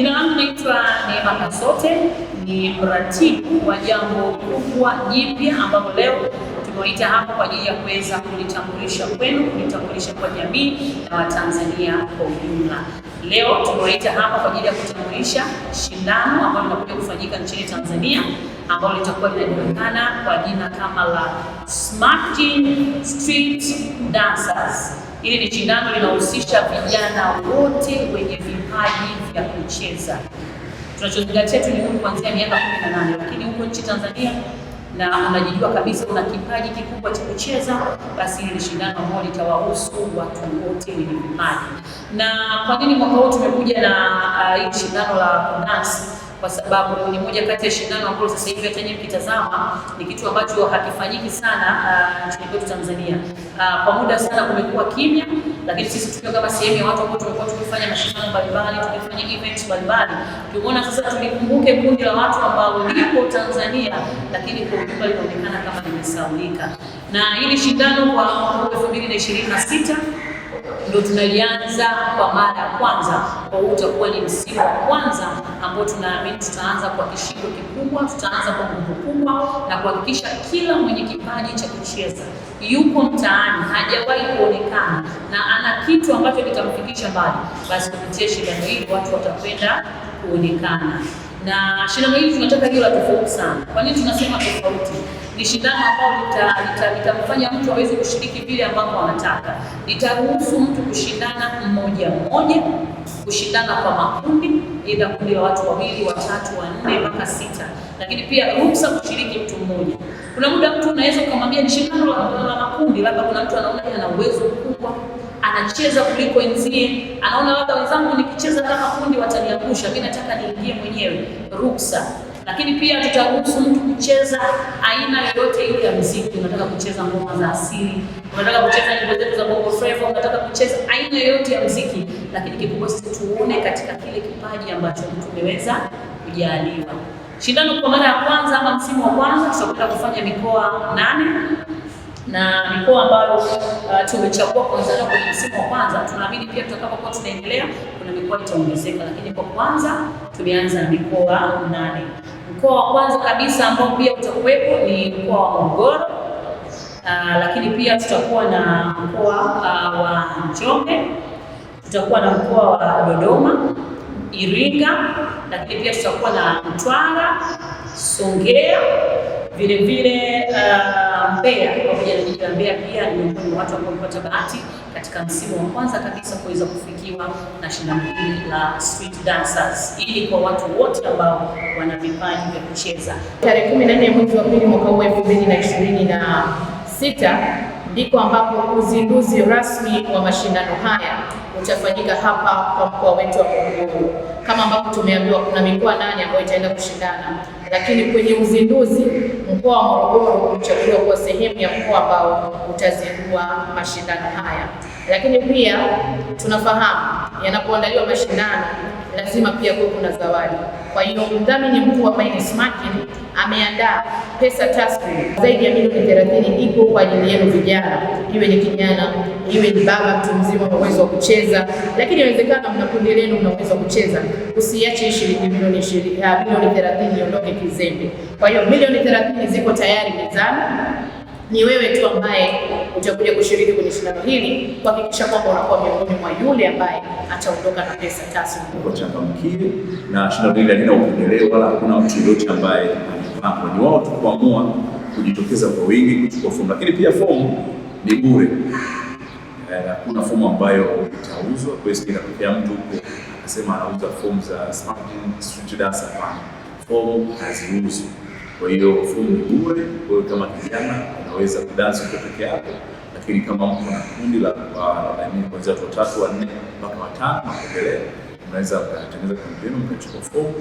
Jina langu naitwa Neema Kasote, ni mratibu wa jambo kubwa jipya ambalo leo tumewaita hapa kwa ajili ya kuweza kulitambulisha kwenu, kulitambulisha kwa jamii na Watanzania kwa ujumla. Leo tumewaita hapa kwa ajili ya kutambulisha shindano ambalo linakuja kufanyika nchini Tanzania ambalo litakuwa linajulikana kwa jina kama la Smart Gene Street Dancers. Hili ni shindano linahusisha vijana wote wenye vipaji vya kucheza. Tunachozingatia tu ni umri kuanzia miaka 18, lakini huko nchi Tanzania na unajijua kabisa una kipaji kikubwa cha kucheza, basi hili shindano ambalo litawahusu watu wote wenye vipaji. Na kwa nini mwaka huu tumekuja na hili shindano la dance? Kwa sababu ni moja kati ya shindano ambalo sasa hivi hata nyinyi mkitazama ni kitu ambacho hakifanyiki sana nchini kwetu Tanzania. Kwa muda sana kumekuwa kimya, lakini sisi tukiwa kama sehemu ya watu ambao tumekuwa tukifanya mashindano mbalimbali, tukifanya events mbalimbali, tumeona sasa tulikumbuke kundi la watu ambao lipo Tanzania, lakini kwa ujumla linaonekana kama limesahaulika. Na hili shindano kwa mwaka 2026 ndio tunalianza kwa mara ya kwanza. Kwa hiyo utakuwa ni msimu wa kwanza ambao tunaamini tutaanza kwa kishindo kikubwa, tutaanza kwa nguvu kubwa na kuhakikisha kila mwenye kipaji cha kucheza yuko mtaani, hajawahi kuonekana na ana kitu ambacho kitamfikisha mbali, basi kupitia shindano hili watu watapenda kuonekana. Na shindano hili tunataka hiyo la tofauti sana. Kwa nini tunasema tofauti? Ni shindano ambalo litamfanya mtu aweze kushiriki vile ambavyo anataka. Litaruhusu mtu kushindana mmoja mmoja, kushindana kwa makundi, ila kundi la watu 2, 3, 4 mpaka 6. Lakini pia ruhusa kushiriki mtu mmoja. Kuna muda mtu unaweza kumwambia ni shindano la makundi, labda kuna mtu anaona ana uwezo mkubwa, anacheza kuliko wenzie, anaona labda wenzangu nikicheza kama kundi wataniangusha, mimi nataka niingie mwenyewe, ruhusa. Lakini pia tutaruhusu mtu kucheza aina yoyote ile ya muziki. Unataka kucheza ngoma za asili, unataka kucheza nyimbo zetu za Bongo Flava, unataka kucheza aina yoyote ya muziki, lakini kikubwa sisi tuone katika kile kipaji ambacho mtu ameweza kujaliwa. Shindano kwa mara ya kwanza ama msimu wa kwanza tutakwenda kufanya mikoa 8 na mikoa ambayo tumechagua kwanza leo kwenye msimu wa kwanza. Tunaamini pia tutakapokuwa tunaendelea kuna mikoa itaongezeka, lakini kwa kwanza tumeanza na mikoa 8. Mkoa wa kwanza kabisa ambao pia utakuwepo ni mkoa wa Morogoro, lakini pia tutakuwa na mkoa wa Njombe, tutakuwa na mkoa wa Dodoma, Iringa, lakini pia tutakuwa na Mtwara, Songea, vile vile Mbeya. Pamoja na jiji la Mbeya pia ni miongoni mwa watu ambao wamepata bahati katika msimu wa kwanza kabisa kuweza kufikiwa na shindano hili la Street Dancers, ili kwa watu wote ambao wana vipaji vya kucheza. Tarehe 14 mwezi wa pili mwaka huu 2026 ndiko ambapo uzinduzi rasmi wa mashindano haya utafanyika hapa kwa mkoa wetu wa Morogoro. Kama ambapo tumeambiwa kuna mikoa 8 ambayo itaenda kushindana, lakini kwenye uzinduzi mkoa wa Morogoro umechaguliwa kuwa sehemu ya mkoa ambao utazindua mashindano haya. Lakini pia tunafahamu yanapoandaliwa mashindano lazima pia kuwe kuna zawadi. Kwa hiyo mdhamini mkuu ambaye ni Smart Gene ameandaa pesa taslimu zaidi ya milioni 30 ipo kwa ajili yenu vijana, iwe ni kijana, iwe ni baba mtu mzima una uwezo wa kucheza, lakini inawezekana mna kundi lenu mna uwezo wa kucheza. Usiache shilingi milioni 30 iondoke kizembe. Kwa hiyo milioni 30 ziko tayari mezani. Ni wewe tu ambaye utakuja kushiriki kwenye shindano hili kuhakikisha kwamba unakuwa miongoni mwa yule ambaye ataondoka na pesa taslimu. Wachangamkie, na shindano hili halina upendeleo wala hakuna mtu yoyote ambaye anapangwa. Ni wao tu kuamua kujitokeza kwa wingi kuchukua fomu, lakini pia fomu ni bure. Hakuna fomu ambayo itauzwa. Kwa hiyo inatokea mtu huko akasema anauza fomu za Smart Gene Street Dancer. Fomu haziuzwi. Kwa hiyo fomu ni bure. Kwa hiyo kama kijana unaweza kudansi kwa peke yako, lakini kama mtu na kundi la kuanzia watu 3, 4 mpaka 5 na kuendelea, unaweza kutengeneza kundi lenu mkachukua fomu.